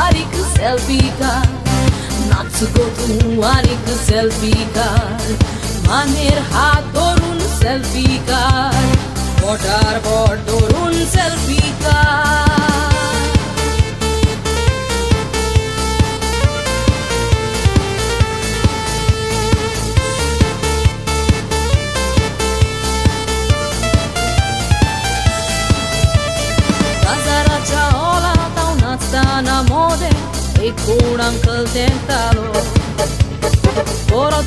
আরেক সেলফি কার, নাচবো তুমি আরেক সেলফি কার, মানের হাত ধরুন সেলফি কার, বটার বট ধরুন সেলফি কার। Na mode e con uncle tentalo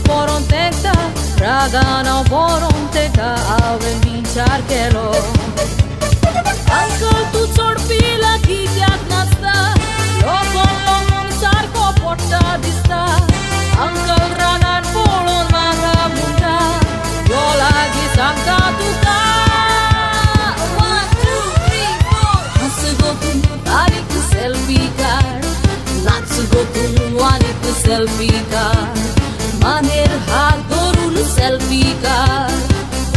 poron tenta ragana poron tenta ave vinchar kelo uncle tu chod pila ki jak nasta lokon sarko potta dista uncle ranan polon manga munda yo lagi sangka tu ka 1 2 3 4 hasgo tu tarik selfie car, নাচবো তুমি অনেক selfie কার, মানের হাত ধরুন selfie কার,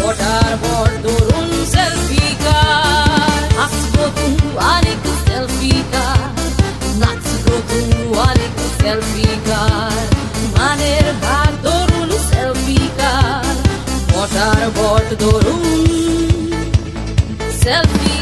ওটার বর ধরুন selfie কার, নাচবো তুমি অনেক সেলফি কার, নাচবো তুমি অনেক সেলফি কার, মানের হাত ধরুন সেলফি কার, ওটার বর ধরুন সেলফি